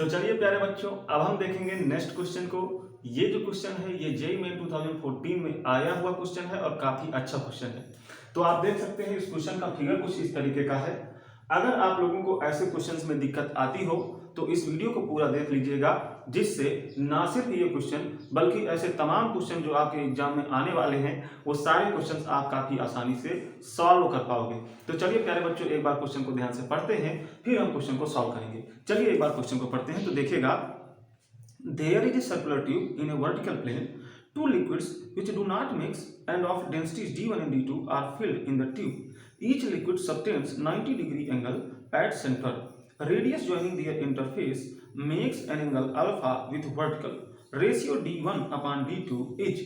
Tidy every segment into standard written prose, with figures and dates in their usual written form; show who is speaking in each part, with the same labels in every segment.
Speaker 1: तो चलिए प्यारे बच्चों, अब हम देखेंगे नेक्स्ट क्वेश्चन को। ये जो क्वेश्चन है ये जेईई मेन 2014 में आया हुआ क्वेश्चन है और काफी अच्छा क्वेश्चन है। तो आप देख सकते हैं इस क्वेश्चन का फिगर कुछ इस तरीके का है। अगर आप लोगों को ऐसे क्वेश्चंस में दिक्कत आती हो तो इस वीडियो को पूरा देख लीजिएगा, जिससे ना सिर्फ ये क्वेश्चन बल्कि ऐसे तमाम क्वेश्चन जो आपके एग्जाम में आने वाले हैं वो सारे क्वेश्चंस आप काफी आसानी से सॉल्व कर पाओगे। तो चलिए प्यारे बच्चों, एक बार क्वेश्चन को ध्यान से पढ़ते हैं, फिर हम क्वेश्चन को सॉल्व करेंगे। चलिए एक बार क्वेश्चन को पढ़ते हैं। तो देखिएगा, there is a circular tube in a vertical plane, two liquids which do not mix and of densities d1 and d2 are filled in the tube. Each liquid subtends 90-degree angle at center. Radius joining their interface makes an angle alpha with vertical. Ratio d1 upon d2 is.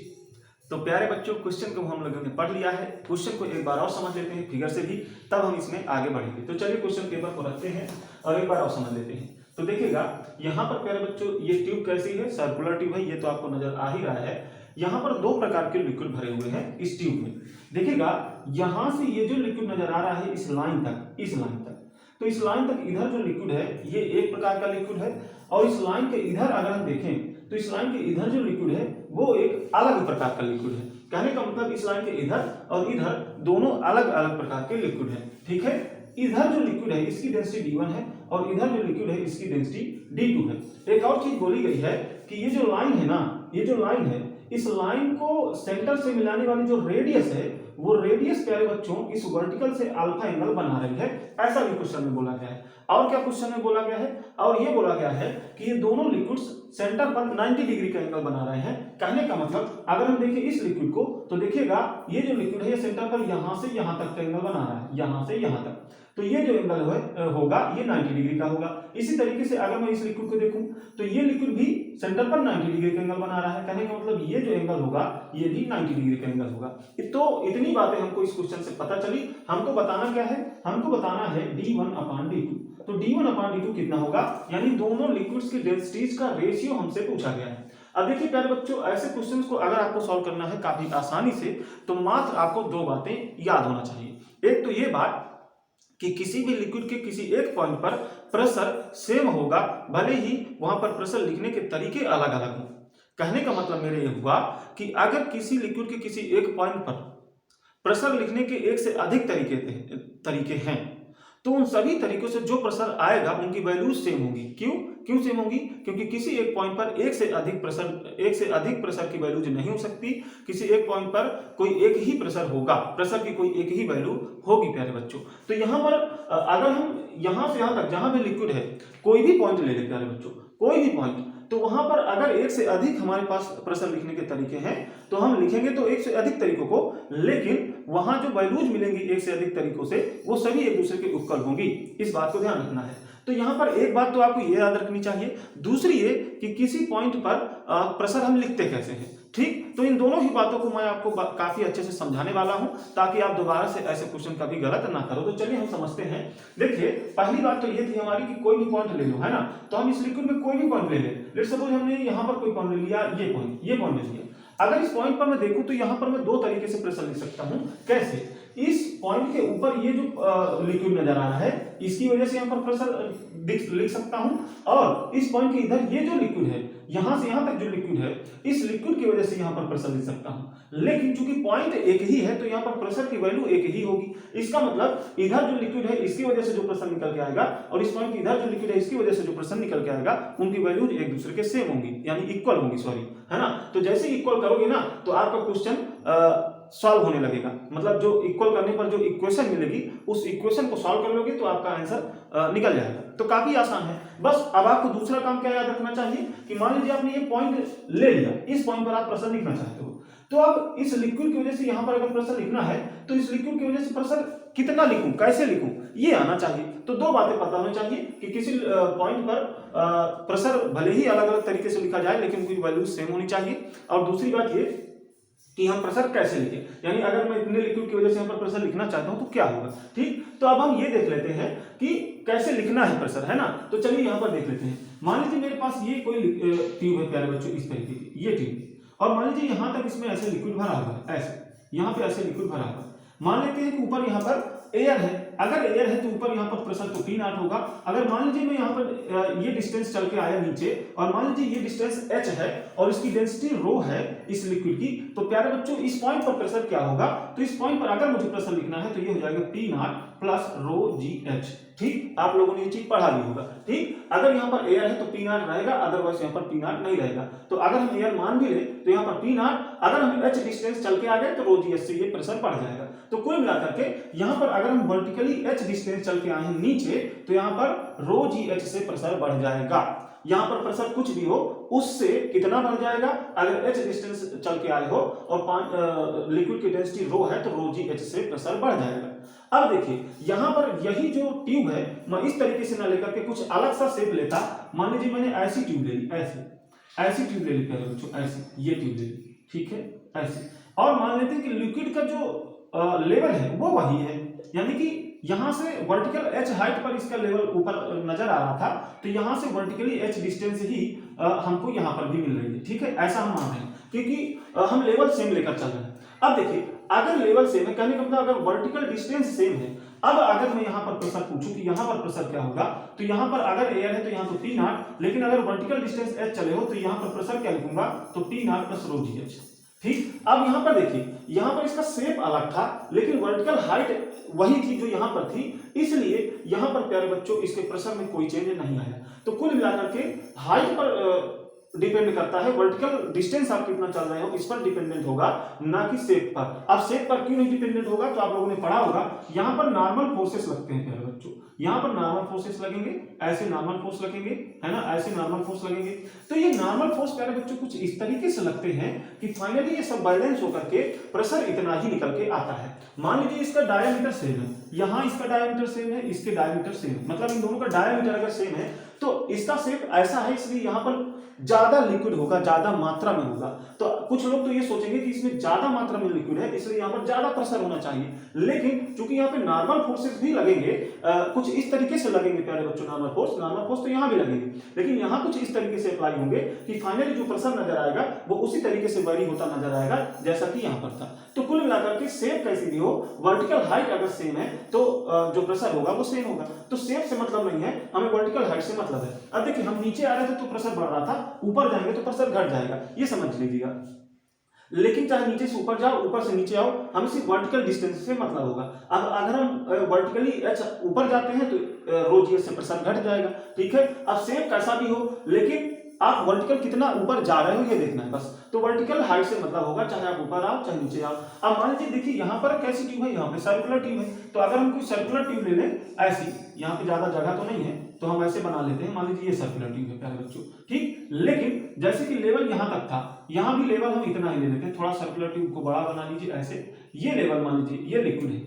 Speaker 1: तो प्यारे बच्चों, question को हम लोगों ने पढ़ लिया है। क्वेश्चन को एक बार और समझ लेते हैं फिगर से भी, तब हम इसमें आगे बढ़ेंगे। तो चलिए क्वेश्चन पेपर को रखते हैं और एक बार और समझ लेते हैं। तो देखिएगा, यहाँ पर प्यारे बच्चों ये ट्यूब कैसी है, सर्कुलर ट्यूब है, ये तो आपको नजर आ ही रहा है। यहाँ पर दो प्रकार के लिक्विड भरे हुए हैं इस ट्यूब में। देखिएगा, यहाँ से ये जो लिक्विड नजर आ रहा है इस लाइन तक, तो इस लाइन तक इधर जो लिक्विड है ये एक प्रकार का लिक्विड है, और इस लाइन के इधर अगर हम देखें तो इस लाइन के इधर जो लिक्विड है वो एक अलग प्रकार का लिक्विड है। कहने का मतलब इस लाइन के इधर और इधर दोनों अलग अलग प्रकार के लिक्विड है। ठीक है, इधर जो लिक्विड है इसकी डेंसिटी d1 है और इधर जो लिक्विड है इसकी डेंसिटी d2 है। एक और चीज बोली गई है कि ये जो लाइन है ना, ये जो लाइन है, इस लाइन को सेंटर से मिलाने वाली जो रेडियस है वो रेडियस प्यारे बच्चों इस वर्टिकल से अल्फा एंगल बना रही है। ऐसा भी क्वेश्चन में बोला गया है। और क्या क्वेश्चन में बोला गया है, और ये बोला गया है कि ये दोनों लिक्विड्स सेंटर पर 90 डिग्री का एंगल बना रहे हैं। कहने का मतलब अगर हम देखें इस लिक्विड को तो देखिएगा ये जो लिक्विड है ये सेंटर पर यहां से यहां तक का एंगल बना रहा है, यहां से यहां तक। तो ये जो एंगल होगा ये 90 डिग्री का होगा। इसी तरीके से अगर मैं इस लिक्विड को देखूं तो ये लिक्विड भी सेंटर पर 90 डिग्री का एंगल बना रहा है। कहने का मतलब ये जो एंगल होगा ये भी 90 डिग्री का एंगल होगा। तो इतनी बातें हमको इस क्वेश्चन से पता चली। हमको बताना क्या है, हमको बताना है d1 अपान d2। तो d1 अपान d2 कितना होगा, यानी दोनों लिक्विड्स की डेंसिटीज का रेशियो हमसे पूछा गया है। अब देखिए प्यारे बच्चों, ऐसे क्वेश्चंस को अगर आपको सॉल्व करना है काफी आसानी से तो मात्र आपको दो बातें याद होना चाहिए। एक तो ये बात कि किसी भी लिक्विड के किसी एक पॉइंट पर प्रेशर सेम होगा, भले ही वहां पर प्रेशर लिखने के तरीके अलग अलग हों। कहने का मतलब मेरे ये हुआ कि अगर किसी लिक्विड के किसी एक पॉइंट पर प्रेशर लिखने के एक से अधिक तरीके हैं तो उन सभी तरीकों से जो प्रेशर आएगा उनकी वैल्यूज सेम होंगी। क्यों सेम होंगी? क्योंकि किसी एक पॉइंट पर एक से अधिक प्रेशर की वैल्यूज नहीं हो सकती। किसी एक पॉइंट पर कोई एक ही प्रेशर होगा, प्रेशर की कोई एक ही वैल्यू होगी प्यारे बच्चों। तो यहाँ पर अगर हम यहाँ से यहाँ तक जहां भी लिक्विड है कोई भी पॉइंट ले लें प्यारे बच्चों, कोई भी पॉइंट, तो वहां पर अगर एक से अधिक हमारे पास प्रेशर लिखने के तरीके हैं तो हम लिखेंगे तो एक से अधिक तरीकों को, लेकिन वहां जो वैल्यूज मिलेंगी एक से अधिक तरीकों से वो सभी एक दूसरे के उपकर होंगी। इस बात को ध्यान रखना है। तो यहाँ पर एक बात तो आपको ये याद रखनी चाहिए। दूसरी ये कि किसी पॉइंट पर प्रेशर हम लिखते कैसे हैं। ठीक, तो इन दोनों ही बातों को मैं आपको काफी अच्छे से समझाने वाला हूं ताकि आप दोबारा से ऐसे क्वेश्चन कभी गलत ना करो। तो चलिए हम समझते हैं। देखिए, पहली बात तो ये थी हमारी कि कोई भी पॉइंट ले लो, है ना। तो हम इस लिक्विड में कोई भी पॉइंट ले लें। लेट्स सपोज हमने यहाँ पर कोई पॉइंट ले लिया, ये पॉइंट ले लिया। अगर इस पॉइंट पर मैं देखूं तो यहाँ पर मैं दो तरीके से प्रेशर लिख सकता हूँ। कैसे? इस पॉइंट के ऊपर ये जो लिक्विड नजर आ रहा है इसकी वजह से यहाँ पर प्रेशर लिख सकता हूं, और इस पॉइंट के इधर ये जो लिक्विड है यहां से यहां तक जो लिक्विड है इस लिक्विड की वजह से यहां पर प्रेशर लिख सकता हूं। लेकिन चूंकि पॉइंट एक ही है तो यहां पर प्रेशर की वैल्यू एक ही होगी। इसका मतलब इधर जो लिक्विड है इसकी वजह से जो प्रेशर निकल के आएगा और इस पॉइंट इधर जो लिक्विड है इसकी वजह से जो प्रेशर निकल के आएगा उनकी वैल्यूज एक दूसरे के सेम होंगी, यानी इक्वल होंगी, है ना। तो जैसे इक्वल करोगे ना तो आपका क्वेश्चन सॉल्व होने लगेगा। मतलब जो इक्वल करने पर जो इक्वेशन मिलेगी उस इक्वेशन को सॉल्व कर लोगे तो आपका आंसर निकल जाएगा। तो काफी आसान है। बस अब आपको दूसरा काम क्या याद रखना चाहिए कि मान लीजिए आपने ये पॉइंट ले लिया, इस पॉइंट पर आप प्रेशर लिखना चाहते हो, तो अब इस लिक्विड की वजह से यहां पर अगर प्रेशर लिखना है तो इस लिक्विड की वजह से प्रेशर कितना लिखूं, कैसे लिखूं, ये आना चाहिए। तो दो बातें पता होनी चाहिए कि किसी पॉइंट पर प्रेशर भले ही अलग अलग तरीके से लिखा जाए लेकिन उनकी वैल्यू सेम होनी चाहिए। और दूसरी बात ये कि हम प्रेशर कैसे लिखें, यानी अगर मैं इतने लिक्विड की वजह से यहाँ पर प्रेशर लिखना चाहता हूं तो क्या होगा। ठीक, तो अब हम ये देख लेते हैं कि कैसे लिखना है प्रेशर, है ना। तो चलिए यहाँ पर देख लेते हैं। मान लीजिए मेरे पास ये कोई ट्यूब है प्यारे बच्चों, इस तरीके की ये ट्यूब, और मान लीजिए यहाँ तक इसमें ऐसे लिक्विड भरा हुआ है, ऐसे यहाँ पे ऐसे लिक्विड भरा हुआ है। मान लेते हैं कि ऊपर यहाँ पर एयर है, अगर एयर है तो ऊपर यहाँ पर प्रेशर तो P नॉट होगा। अगर मान लीजिए मैं यहाँ पर ये डिस्टेंस चल के आया नीचे और मान लीजिए ये डिस्टेंस h है और इसकी डेंसिटी रो है इस लिक्विड की, तो प्यारे बच्चों इस पॉइंट पर प्रेशर क्या होगा, तो इस पॉइंट पर अगर मुझे प्रेशर लिखना है तो ये हो जाएगा P not plus row GH। ठीक, आप लोगों ने ये चीज पढ़ा भी होगा। ठीक, अगर यहाँ पर एयर है तो P नॉट रहेगा, अदरवाइज यहाँ पर P नॉट नहीं रहेगा। तो अगर हम एयर मान भी ले तो यहाँ पर P नॉट, अगर हम h डिस्टेंस चल के आ गए तो रो GH से ये प्रेशर बढ़ जाएगा। तो कुल मिलाकर के यहाँ पर अगर हम वर्टिकली h डिस्टेंस चल के आए हैं नीचे तो यहाँ पर रो GH से प्रेशर बढ़ जाएगा। यहाँ पर प्रेशर कुछ भी हो उससे कितना बढ़ जाएगा, अगर h डिस्टेंस चल के आए हो और लिक्विड की डेंसिटी रो है तो रो GH से प्रेशर बढ़ जाएगा। अब देखिए यहाँ पर यही जो ट्यूब है मैं इस तरीके से ना लेकर के कुछ अलग सा शेप लेता। मान लीजिए मैंने ऐसी ट्यूब ले ली, ऐसी ट्यूब ले ली प्यारे बच्चों, ऐसी ये ट्यूब ले ली, ठीक है ऐसी, और मान लेते हैं कि लिक्विड का जो लेवल है वो वही है, यानी कि यहां से वर्टिकल h हाइट पर इसका लेवल ऊपर नजर आ रहा था, तो यहां से वर्टिकली h डिस्टेंस ही हमको यहां पर भी मिल रही है। ठीक है, ऐसा हम मान रहे हैं क्योंकि हम लेवल सेम लेकर चल रहे हैं। अब देखिए अगर लेवल सेम है, कहने का मतलब अगर वर्टिकल डिस्टेंस सेम है, अब अगर मैं यहाँ पर प्रेशर पूछूं कि यहाँ पर प्रेशर क्या होगा, तो यहाँ पर अगर एयर है तो यहाँ तो P नॉट, लेकिन अगर वर्टिकल डिस्टेंस h चले हो तो यहाँ पर प्रेशर क्या लिखूंगा, तो P not plus row GH। ठीक, अब यहाँ पर देखिए यहाँ पर इसका शेप अलग था लेकिन वर्टिकल हाइट वही थी जो यहाँ पर थी, इसलिए यहाँ पर प्यारे बच्चों इसके प्रेशर में कोई चेंज नहीं आया। तो कुल मिलाकर के हाइट पर डिपेंड करता है, वर्टिकल डिस्टेंस आप कितना चल रहे हो इस पर डिपेंडेंट होगा, ना कि शेप पर। अब शेप पर क्यों नहीं डिपेंडेंट होगा, तो आप लोगों ने पढ़ा होगा यहाँ पर नॉर्मल फोर्सेस लगते हैं प्यारे बच्चों, यहाँ पर नॉर्मल फोर्सेस लगेंगे, ऐसे नॉर्मल फोर्स लगेंगे, है ना, ऐसे नॉर्मल फोर्स लगेंगे। तो ये नॉर्मल फोर्स प्यारे बच्चों कुछ इस तरीके से लगते हैं कि फाइनली ये सब बैलेंस होकर के प्रेशर इतना ही निकल के आता है। मान लीजिए इसका डायमीटर सेम है, यहाँ इसका डायमीटर सेम है, इसके डायमीटर सेम है, मतलब इन दोनों का डायमीटर अगर सेम है तो इसका शेप ऐसा है, इसलिए यहाँ पर ज्यादा लिक्विड होगा, ज्यादा मात्रा में होगा। तो कुछ लोग तो ये सोचेंगे कि इसमें ज्यादा मात्रा में लिक्विड है इसलिए यहाँ पर ज्यादा प्रेशर होना चाहिए, लेकिन चूंकि यहाँ पे नॉर्मल फोर्सेस भी लगेंगे, कुछ इस तरीके से लगेंगे प्यारे बच्चों, नॉर्मल फोर्स तो यहाँ भी लगेंगे, लेकिन यहाँ कुछ इस तरीके से अप्लाई होंगे कि फाइनली जो प्रेशर नजर आएगा वो उसी तरीके से वेरी होता नजर आएगा जैसा कि यहाँ पर था। तो कुल मिलाकर के शेप कैसी भी हो, वर्टिकल हाइट अगर सेम है तो जो प्रेशर होगा वो सेम होगा। तो शेप से मतलब नहीं है, हमें वर्टिकल हाइट से मतलब है। अब देखिए हम नीचे आ रहे थे तो प्रेशर बढ़ रहा था, ऊपर जाएंगे तो प्रेशर घट जाएगा, ये समझ लीजिएगा। लेकिन चाहे नीचे से ऊपर जाओ, ऊपर से नीचे आओ, हमें सिर्फ वर्टिकल डिस्टेंस से मतलब होगा। अब अगर हम वर्टिकली h ऊपर जाते हैं तो रो GH से प्रेशर घट जाएगा। ठीक है, अब शेप कैसा भी हो लेकिन आप वर्टिकल कितना ऊपर जा रहे हो ये देखना है बस। तो वर्टिकल हाइट से मतलब होगा चाहे आप ऊपर आओ चाहे नीचे आओ। अब मान लीजिए देखिए यहाँ पर कैसी ट्यूब है, यहाँ पे सर्कुलर ट्यूब है, तो अगर हम कोई सर्कुलर ट्यूब ले लें ऐसी, यहाँ पे ज्यादा जगह तो नहीं है तो हम ऐसे बना लेते हैं, मान लीजिए ये सर्कुलर ट्यूब है प्यारे बच्चों। ठीक, लेकिन जैसे कि लेवल यहाँ तक था, यहाँ भी लेवल हम इतना ही ले लेते हैं, थोड़ा सर्कुलर ट्यूब को बड़ा बना लीजिए ऐसे, ये लेवल मान लीजिए ये लिक्विड है,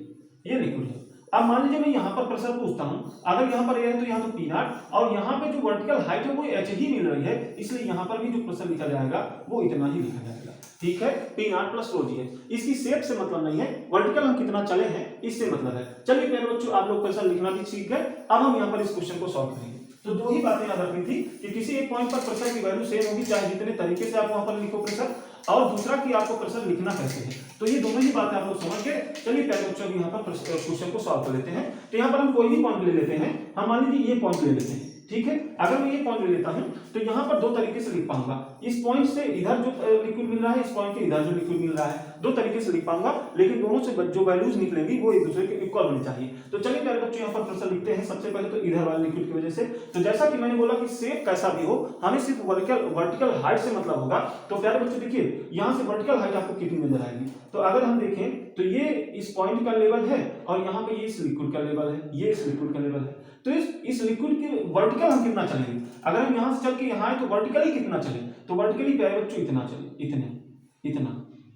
Speaker 1: ये लिक्विड है। अब मान लीजिए मैं यहाँ पर प्रेशर पूछता हूँ, अगर यहाँ पर एयर है तो यहाँ तो P नॉट, और यहाँ पे जो वर्टिकल हाइट है वो h ही मिल रही है, इसलिए यहाँ पर भी जो प्रेशर लिखा जाएगा वो इतना ही लिखा जाएगा। ठीक है, P not plus row GH। इसकी शेप से मतलब नहीं है, वर्टिकल हम कितना चले हैं इससे मतलब है। चलिए प्यारे बच्चों आप लोग प्रेशर लिखना भी सीख गए, अब हम यहाँ पर इस क्वेश्चन को सॉल्व करेंगे। तो दो ही बातें याद रखनी थी कि किसी एक पॉइंट पर प्रेशर की वैल्यू सेम होगी चाहे जितने तरीके से आप वहां पर लिखो प्रेशर, और दूसरा कि आपको प्रेशर लिखना कैसे है। तो ये दोनों ही बातें आप लोग समझ के चलिए प्यारे बच्चों यहाँ पर क्वेश्चन को सॉल्व कर लेते हैं। तो यहाँ पर हम कोई भी पॉइंट ले लेते हैं, हम मान लीजिए ये पॉइंट ले लेते हैं। ठीक है, अगर मैं ये पॉइंट ले लेता हूं तो यहाँ पर दो तरीके से लिख पाऊंगा, इस पॉइंट से इधर जो लिक्विड मिल रहा है, इस पॉइंट के इधर जो लिक्विड मिल रहा है, दो तरीके से लिख पाऊंगा, लेकिन दोनों से जो वैल्यूज निकलेंगी वो एक दूसरे के इक्वल होनी चाहिए। तो चलिए प्यारे बच्चों यहाँ पर प्रेशर लिखते हैं। सबसे पहले तो इधर वाले लिक्विड की वजह से, तो जैसा कि मैंने बोला कि शेप कैसा भी हो हमें सिर्फ वर्टिकल हाइट से मतलब होगा। तो प्यारे बच्चों देखिए यहाँ से वर्टिकल हाइट आपको कितनी नजर आएगी, तो अगर हम देखें तो ये इस पॉइंट का लेवल है और यहाँ पे ये इस लिक्विड का लेवल है, ये इस लिक्विड का लेवल है। तो इस लिक्विड के वर्टिकल हम कितना चलेंगे, अगर हम यहाँ से चल के यहाँ आए तो वर्टिकली कितना चले, तो वर्टिकली प्यारे बच्चों इतना चले,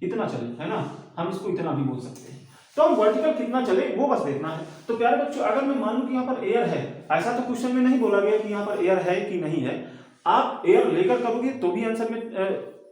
Speaker 1: इतना चले, है ना, हम इसको इतना भी बोल सकते हैं। तो हम वर्टिकल कितना चले वो बस देखना है। तो प्यारे बच्चों अगर मैं मान लूं कि यहाँ पर एयर है, ऐसा तो क्वेश्चन में नहीं बोला गया कि यहाँ पर एयर है कि नहीं है, आप एयर लेकर करोगे तो भी आंसर में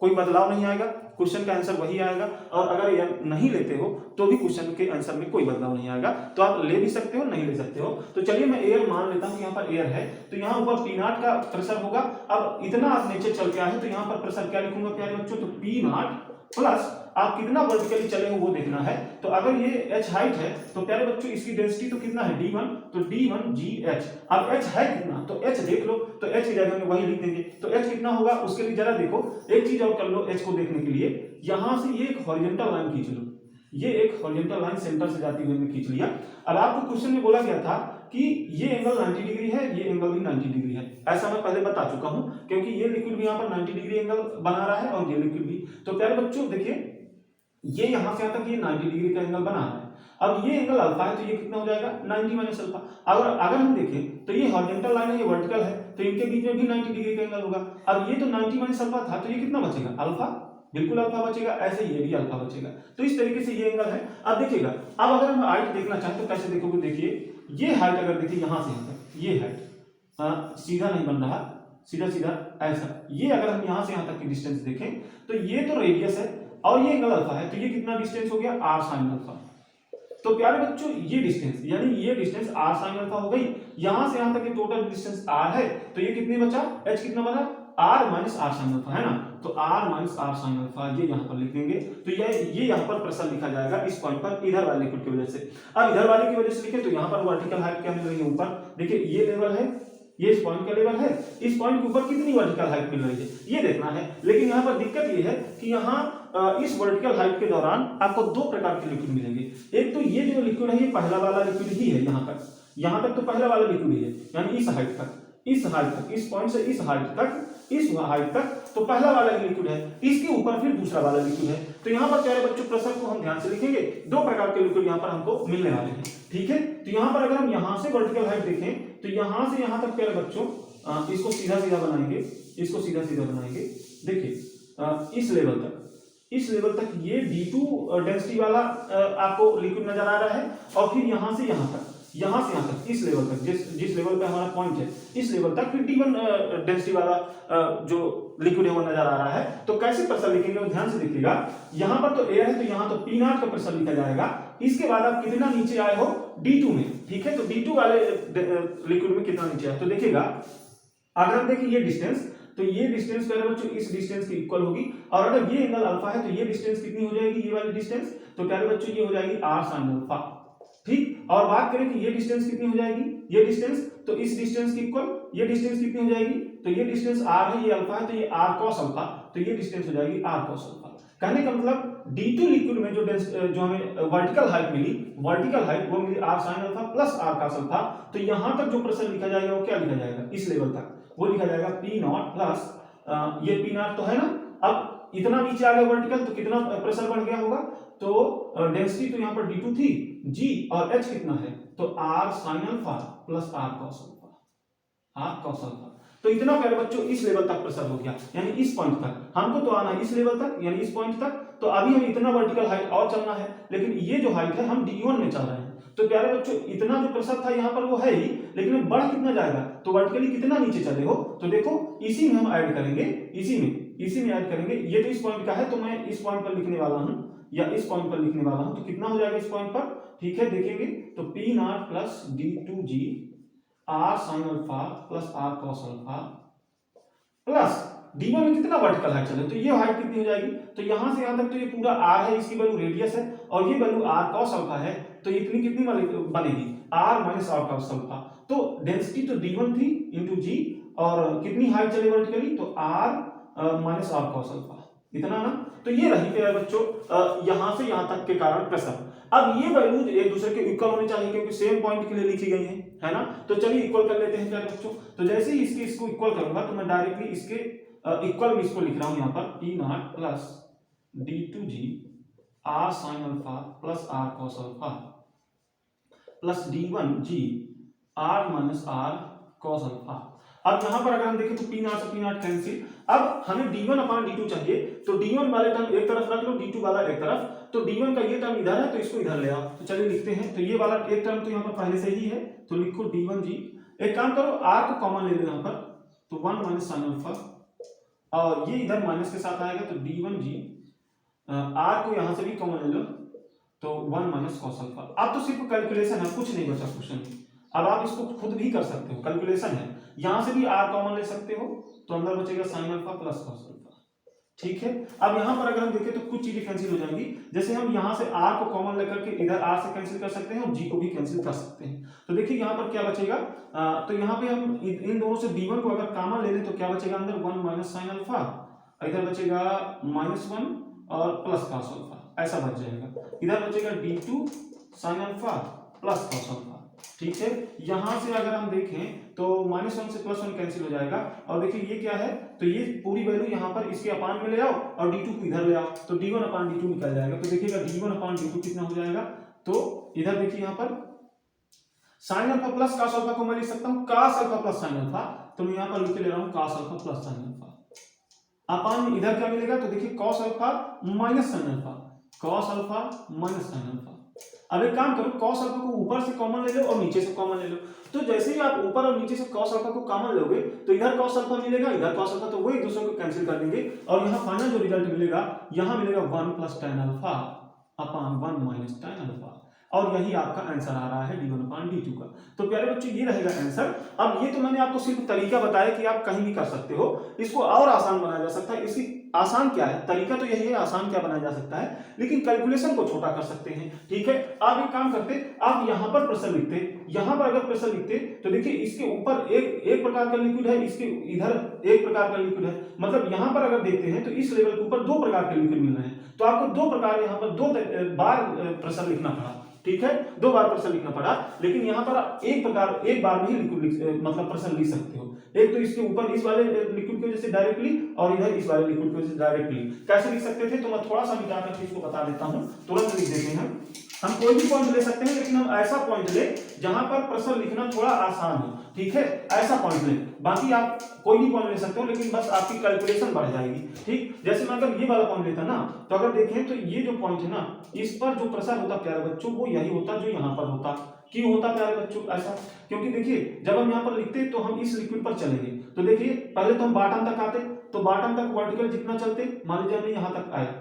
Speaker 1: कोई बदलाव नहीं आएगा, क्वेश्चन का आंसर वही आएगा, और अगर एयर नहीं लेते हो तो भी क्वेश्चन के आंसर में कोई बदलाव नहीं आएगा। तो आप ले भी सकते हो नहीं ले सकते हो। तो चलिए मैं एयर मान लेता हूँ कि यहाँ पर एयर है, तो यहाँ ऊपर P नॉट का प्रेशर होगा। अब इतना आप नीचे चल के आए तो यहाँ पर प्रेशर क्या लिखूंगा प्यारे बच्चों, तो P नॉट प्लस आप कितना वर्टिकली चले हो वो देखना है। तो अगर ये h हाइट है तो प्यारे बच्चों इसकी डेंसिटी तो कितना है d1, तो d1 gh। अब h है कितना, तो h देख लो, तो h की जगह में वही लिख देंगे। तो h कितना होगा उसके लिए जरा देखो, एक चीज और कर लो h को देखने के लिए, यहां से ये एक हॉरिजॉन्टल लाइन खींच लो, ये एक हॉरिजॉन्टल लाइन सेंटर से जाती हुई खींच लिया। अब आपको क्वेश्चन में बोला गया था कि ये एंगल 90 डिग्री है, ये एंगल भी 90 डिग्री है, ऐसा मैं पहले बता चुका हूं, क्योंकि ये लिक्विड भी यहाँ पर 90 डिग्री एंगल बना रहा है और ये लिक्विड भी। तो प्यारे बच्चों देखिए, ये यहां से यहां तक ये 90 डिग्री का एंगल बना रहा है। अब ये एंगल अल्फा है तो ये कितना हो जाएगा 90 माइनस अल्फा। अगर हम देखें तो ये हॉरिजॉन्टल लाइन है, ये वर्टिकल है, तो इनके बीच में भी 90 डिग्री का एंगल होगा। अब ये तो 90 माइनस अल्फा था, तो ये कितना बचेगा अल्फा, बिल्कुल अल्फा बचेगा, ऐसे ये भी अल्फा बचेगा। तो इस तरीके से ये एंगल है। अब देखिएगा, अब अगर हम हाइट देखना चाहें तो कैसे देखोगे, देखिए ये हाइट अगर देखिए यहां से यहां तक ये हाइट सीधा नहीं बन रहा, सीधा सीधा ऐसा, ये अगर हम यहां से यहां तक की डिस्टेंस देखें तो ये तो रेडियस है और ये एंगल अल्फा है, तो ये कितना डिस्टेंस हो गया r sin अल्फा। तो प्यारे बच्चों ये डिस्टेंस यानी ये डिस्टेंस r sin अल्फा हो गई, यहां से यहां तक की टोटल डिस्टेंस r है, तो ये कितने बचा, h कितना बना r minus r sin alpha, है ना। तो r minus r sin alpha ये यहां पर लिख देंगे। तो ये यहां पर प्रेशर लिखा जाएगा इस पॉइंट पर इधर वाले लिक्विड की वजह से। अब इधर वाले की वजह से लिखे तो यहां पर वर्टिकल हाइट क्या मिल रही है ऊपर, देखिए ये लेवल है, ये इस पॉइंट का लेवल है, इस पॉइंट के ऊपर कितनी वर्टिकल हाइट मिल रही है ये देखना है। लेकिन यहाँ पर दिक्कत ये है कि यहाँ इस वर्टिकल हाइट के दौरान आपको दो प्रकार के लिक्विड मिलेंगे। एक तो ये जो लिक्विड है ये पहला वाला लिक्विड ही है, यहाँ तक तो पहला वाला लिक्विड ही है, यानी इस हाइट तक, इस हाइट तक, इस पॉइंट से इस हाइट तक, इस हाइट तक तो पहला वाला लिक्विड है, इसके ऊपर फिर दूसरा वाला लिक्विड है। तो यहाँ पर प्यारे बच्चों प्रेशर को हम ध्यान से लिखेंगे, दो प्रकार के लिक्विड यहाँ पर हमको मिलने वाले हैं, ठीक है। तो यहाँ पर अगर हम यहाँ से वर्टिकल हाइट देखें तो यहाँ से यहाँ तक प्यारे बच्चों इसको सीधा सीधा बनाएंगे, इसको सीधा सीधा बनाएंगे, देखिए इस लेवल तक ये D2 डेंसिटी वाला आपको लिक्विड नजर आ रहा है, और फिर यहाँ से यहाँ तक इस लेवल तक, जिस लेवल पे हमारा पॉइंट है इस लेवल तक फिर D1 डेंसिटी वाला जो लिक्विड है वो नजर आ रहा है। तो कैसे प्रेशर लिखेंगे वो ध्यान से देखिएगा, यहाँ पर तो एयर है तो यहाँ तो P0 का प्रेशर लिखा जाएगा। इसके बाद आप कितना नीचे आए हो D2 में, ठीक है। तो D2 वाले लिक्विड में कितना नीचे आए तो देखिएगा, अगर हम देखें ये डिस्टेंस, तो ये डिस्टेंस प्यारे बच्चों इस डिस्टेंस की इक्वल होगी, और अगर ये एंगल अल्फा है तो ये डिस्टेंस कितनी हो जाएगी, ये वाली डिस्टेंस, तो प्यारे बच्चों ये हो जाएगी r sin अल्फा, ठीक। और बात करें कि ये डिस्टेंस कितनी हो जाएगी, ये डिस्टेंस तो इस डिस्टेंस की इक्वल, ये डिस्टेंस कितनी हो जाएगी, तो ये डिस्टेंस r है, ये अल्फा है, तो ये r cos अल्फा, तो ये डिस्टेंस हो जाएगी r cos अल्फा। कहने का मतलब D2 लिक्विड में जो हमें वर्टिकल हाइट मिली, वर्टिकल हाइट वो मिली r sin alpha plus r cos alpha. तो यहां तक जो प्रेशर लिखा जाएगा वो क्या लिखा जाएगा, इस लेवल तक वो लिखा जाएगा P0 प्लस ये P0 तो है ना। अब इतना नीचे आ गया वर्टिकल तो कितना प्रेशर बढ़ गया होगा, तो डेंसिटी तो यहाँ पर D2 थी, G और H कितना है, तो R sin alpha plus R cos alpha. तो इतना प्यारे बच्चों इस लेवल तक प्रेशर हो गया, यानी इस पॉइंट तक हमको तो आना है, इस लेवल तक यानी इस पॉइंट तक। तो अभी हम इतना वर्टिकल हाइट और चलना है, लेकिन ये जो हाइट है हम D1 में चल रहे हैं। तो प्यारे बच्चों इतना जो प्रेशर था यहाँ पर वो है ही, लेकिन बढ़ कितना जाएगा, तो वर्टिकली कितना नीचे चले हो, तो देखो इसी में हम ऐड करेंगे, इसी में ऐड करेंगे। ये तो इस पॉइंट का है तो मैं इस पॉइंट पर लिखने वाला हूं, या इस पॉइंट पर लिखने वाला हूं, तो कितना हो जाएगा इस पॉइंट पर, ठीक है देखेंगे तो P0 plus D2G R sin alpha plus R cos alpha plus D1 में कितना वर्टिकल हाइट चले, तो ये हाइट कितनी हो जाएगी, तो यहां से यहां तक तो ये पूरा R है, इसकी वैल्यू रेडियस है, और ये वैल्यू R cos अल्फा है, तो इतनी कितनी बनेगी R minus R cos alpha. तो डेंसिटी तो D1 थी इंटू G, और कितनी हाइट चले वर्टिकली, तो R minus R cos alpha, इतना ना। तो ये रही प्यारे बच्चों यहां से यहां तक के कारण प्रेशर। अब ये वैल्यूज एक दूसरे के इक्वल होने चाहिए, क्योंकि सेम पॉइंट के लिए लिखी गई है ना। तो चलिए इक्वल कर लेते हैं प्यारे बच्चों। तो जैसे ही इसको इक्वल करूंगा तो मैं डायरेक्टली इसके इक्वल में इसको लिख रहा हूं यहाँ पर P0 plus D2G R sin alpha plus R cos alpha plus D1G R minus R cos alpha. अब यहां पर अगर हम देखें तो P0 से P0 कैंसिल। अब हमें D1 अपॉन D2 चाहिए, तो D1 वाले टर्म एक तरफ रख लो, D2 वाला एक तरफ। तो D1 का ये टर्म इधर है तो इसको इधर ले आओ। तो चलिए लिखते हैं, तो ये वाला एक टर्म तो यहाँ पर पहले से ही है, तो लिखो D1G। एक काम करो R को कॉमन ले लो यहाँ पर, तो 1 माइनस sin अल्फा, और ये इधर माइनस के साथ आएगा तो D1G R को यहाँ से भी कॉमन ले लो, तो 1 माइनस cos अल्फा। अब तो सिर्फ कैलकुलेशन है, कुछ नहीं बचा क्वेश्चन में। अब आप इसको खुद भी कर सकते हो, कैलकुलेशन है, यहां से भी R कॉमन ले सकते हो, तो अंदर बचेगा sin alpha plus cos alpha, ठीक है। अब यहाँ पर अगर हम देखें तो कुछ चीजें कैंसिल हो जाएंगी, जैसे हम यहाँ से r को कॉमन लेकर के इधर r से कैंसिल कर सकते हैं और g को भी कैंसिल कर सकते हैं। तो देखिए यहाँ पर क्या बचेगा, तो यहाँ पे हम इन दोनों से d1 को अगर कॉमन ले लें तो क्या बचेगा अंदर 1 माइनस साइन अल्फा, इधर बचेगा -1 और प्लस कॉस अल्फा, ऐसा बच जाएगा। इधर बचेगा d2 sign alpha plus cos alpha, ठीक है। यहाँ से अगर हम देखें तो -1 से +1 कैंसिल हो जाएगा और देखिए ये क्या है, तो ये पूरी वैल्यू यहाँ पर इसके अपान में ले आओ और d2 को इधर ले आओ तो d1 अपान d2 निकल जाएगा। तो देखिएगा d1 अपान d2 कितना हो जाएगा, तो इधर देखिए यहाँ पर sine alpha plus cos alpha को मैं लिख सकता हूँ cos alpha plus sine alpha, तो मैं यहाँ पर लिख के ले रहा हूँ cos alpha plus sine alpha. Upon में इधर क्या मिलेगा, तो देखिए cos alpha minus sine alpha, cos alpha minus sine alpha. अब एक काम करो, कॉस अल्फा को ऊपर से कॉमन ले लो और नीचे से कॉमन ले लो। तो जैसे ही आप ऊपर और नीचे से कॉस अल्फा को कॉमन लोगे तो इधर कॉस अल्फा मिलेगा, इधर कॉस अल्फा, तो वो एक दूसरे को कैंसिल कर देंगे और यहाँ फाइनल जो रिजल्ट मिलेगा, यहाँ मिलेगा 1 प्लस tan अल्फा अपान 1 माइनस tan अल्फा, और यही आपका आंसर आ रहा है d1 अपान d2 का। तो प्यारे बच्चों ये रहेगा आंसर। अब ये तो मैंने आपको सिर्फ तरीका बताया कि आप कहीं भी कर सकते हो, इसको और आसान बनाया जा सकता है। इसकी आसान क्या है, तरीका तो यही है, आसान क्या बनाया जा सकता है, लेकिन कैलकुलेशन को छोटा कर सकते हैं, ठीक है। आप एक काम करते, आप यहाँ पर प्रेशर लिखते, यहाँ पर अगर प्रेशर लिखते तो देखिए इसके ऊपर एक प्रकार का लिक्विड है, इसके इधर एक प्रकार का लिक्विड है, मतलब यहाँ पर अगर देखते हैं तो इस लेवल के ऊपर 2 प्रकार के लिक्विड मिल रहे हैं, तो आपको 2 प्रकार यहाँ पर 2 बार प्रेशर लिखना पड़ा, ठीक है, 2 बार प्रेशर लिखना पड़ा। लेकिन यहाँ पर एक बार में ही लिक्विड मतलब प्रेशर लिख सकते हो, एक तो इसके ऊपर इस वाले लिक्विड की वजह से डायरेक्टली और इधर इस वाले लिक्विड की वजह से डायरेक्टली। कैसे लिख सकते थे, तो मैं थोड़ा सा मिटा करके इसको बता देता हूँ, तुरंत लिख देते हैं। हम कोई भी पॉइंट ले सकते हैं, लेकिन हम ऐसा पॉइंट ले जहां पर प्रेशर लिखना थोड़ा आसान हो, ठीक है, ऐसा पॉइंट ले। बाकी आप कोई भी पॉइंट ले सकते हो, लेकिन बस आपकी कैलकुलेशन बढ़ जाएगी, ठीक। जैसे मैं अगर ये वाला पॉइंट लेता ना, तो अगर देखें तो ये जो पॉइंट है ना, इस पर जो प्रेशर होता प्यारे बच्चों, वो यही होता जो यहाँ पर होता। क्यों होता प्यारे बच्चों ऐसा, क्योंकि देखिए जब हम यहाँ पर लिखते तो हम इस लिक्विड पर चलेंगे, तो देखिए पहले तो हम बॉटम तक आते, तो बॉटम तक वर्टिकल जितना चलते, मान लीजिए हमने यहाँ तक आया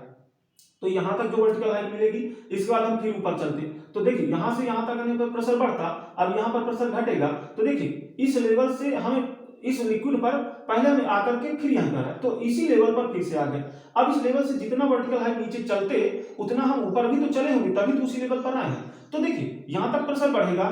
Speaker 1: तो यहाँ तक जो वर्टिकल हाइट मिलेगी, इसके बाद हम फिर ऊपर चलते, तो देखिए यहाँ से यहाँ तक आने पर प्रेशर बढ़ता, अब यहाँ पर प्रेशर घटेगा, तो देखिए इस लेवल से हमें इस लिक्विड पर पहले हमें आकर के फिर यहाँ पर है, तो इसी लेवल पर फिर से आ गए। अब इस लेवल से जितना वर्टिकल हाइट नीचे चलते उतना हम ऊपर भी तो चले होंगे, तभी तो उसी लेवल पर आए हैं। तो देखिए यहाँ तक प्रेशर बढ़ेगा,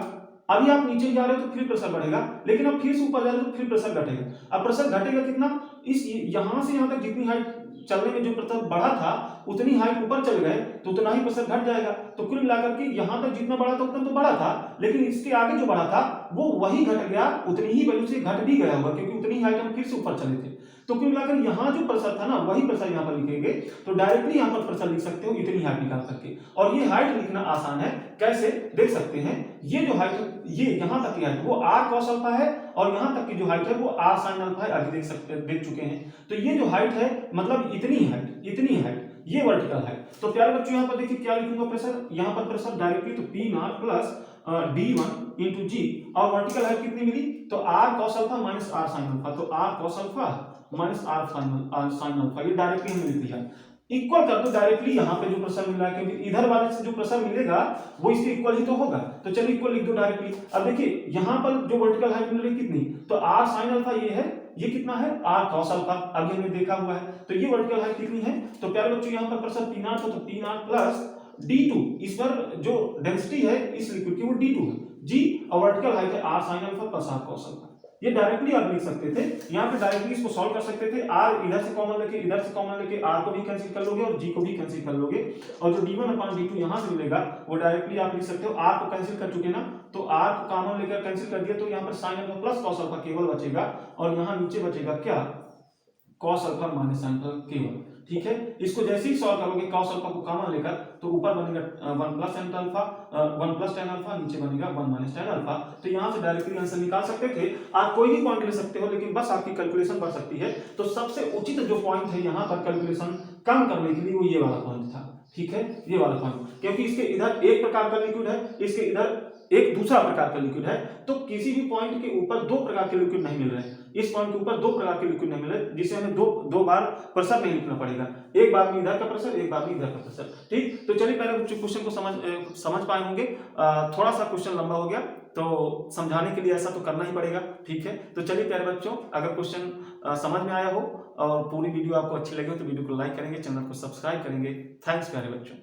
Speaker 1: अभी आप नीचे जा रहे हो तो फिर प्रेशर बढ़ेगा, लेकिन अब फिर से ऊपर जा रहे हो तो फिर प्रेशर घटेगा। अब प्रेशर घटेगा कितना, इस यहाँ से यहाँ तक जितनी हाइट चलने में जो प्रेशर बढ़ा था उतनी हाइट ऊपर चल गए तो उतना ही प्रेशर घट जाएगा। तो कुल मिलाकर के यहाँ तक जितना बढ़ा था उतना तो बढ़ा था, लेकिन इसके आगे जो बढ़ा था वो वही घट गया, उतनी ही वैल्यू से घट भी गया होगा, क्योंकि उतनी हाइट हम फिर से ऊपर चले थे। तो कुल मिलाकर यहाँ जो प्रेशर था ना, वही प्रेशर यहाँ पर लिखेंगे, तो डायरेक्टली यहाँ पर प्रेशर लिख सकते हो इतनी हाइट निकाल करके। और ये हाइट लिखना आसान है, कैसे देख सकते हैं, ये जो हाइट, ये यहाँ तक की हाइट वो r cos अल्फा है और यहाँ तक की जो हाइट है वो r sin अल्फा है, आगे देख चुके हैं। तो ये जो हाइट है मतलब इतनी हाइट ये वर्टिकल है। तो प्यारे बच्चों यहाँ पर देखिए क्या लिखूंगा प्रेशर, यहाँ पर प्रेशर डायरेक्टली तो P not plus d1 into g, और वर्टिकल हाइट कितनी मिली, तो r cos alpha minus r sin alpha, तो r cos alpha minus r sin alpha, ये डायरेक्टली हमें लिख दिया। इक्वल कर दो डायरेक्टली यहाँ पे जो प्रेशर मिला है, क्योंकि इधर वाले से जो प्रेशर मिलेगा वो इसके इक्वल ही तो होगा, तो चलिए इक्वल लिख दो डायरेक्टली। अब देखिए यहाँ पर जो वर्टिकल हाइट मिल रही है कितनी, तो r sin अल्फा ये है, ये कितना है r cos अल्फा, अभी हमने देखा हुआ है, तो ये वर्टिकल हाइट कितनी है, तो प्यारे बच्चों यहाँ पर प्रेशर P नॉट, तो P नॉट प्लस d2, इस पर जो डेंसिटी है इस लिक्विड की वो d2 है, g और वर्टिकल हाइट है r sin alpha plus r cos alpha. ये डायरेक्टली आप लिख सकते थे, यहाँ पे डायरेक्टली इसको सॉल्व कर सकते थे। r इधर से कॉमन लेके इधर से कॉमन लेके r को भी कैंसिल कर लोगे और g को भी कैंसिल कर लोगे, और जो d1 अपान d2 यहाँ से मिलेगा वो डायरेक्टली आप लिख सकते हो। r को कैंसिल कर चुके ना, तो r को कॉमन लेकर कैंसिल कर दिया, तो यहाँ पर sin alpha plus cos alpha केवल बचेगा, और यहाँ नीचे बचेगा क्या, cos alpha minus sin alpha केवल, ठीक है। इसको जैसे ही सॉल्व करोगे cos अल्फा को कॉमन लेकर, तो ऊपर बनेगा 1 plus tan alpha, 1 plus tan alpha, नीचे बनेगा 1 माइनस tan अल्फा। तो यहाँ से डायरेक्टली आंसर निकाल सकते थे। आप कोई भी पॉइंट ले सकते हो, लेकिन बस आपकी कैलकुलेशन बढ़ सकती है। तो सबसे उचित जो पॉइंट है यहाँ पर कैलकुलेशन कम करने के लिए वो ये वाला पॉइंट था, ठीक है, ये वाला पॉइंट, क्योंकि इसके इधर एक प्रकार का लिक्विड है, इसके इधर एक दूसरा प्रकार का लिक्विड है, तो किसी भी पॉइंट के ऊपर दो प्रकार के लिक्विड नहीं मिल रहे हैं। इस पॉइंट के ऊपर दो प्रकार के लिक्विड नहीं मिल रहे, जिसे हमें दो बार प्रेशर नहीं लिखना पड़ेगा, एक बार में इधर का प्रेशर, एक बार में इधर का प्रेशर। ठीक, तो चलिए पहले क्वेश्चन को समझ पाए होंगे। थोड़ा सा क्वेश्चन लंबा हो गया, तो समझाने के लिए ऐसा तो करना ही पड़ेगा। ठीक है, तो चलिए प्यारे बच्चों, अगर क्वेश्चन समझ में आया हो और पूरी वीडियो आपको अच्छी लगी हो तो वीडियो को लाइक करेंगे, चैनल को सब्सक्राइब करेंगे। थैंक्स प्यारे बच्चों।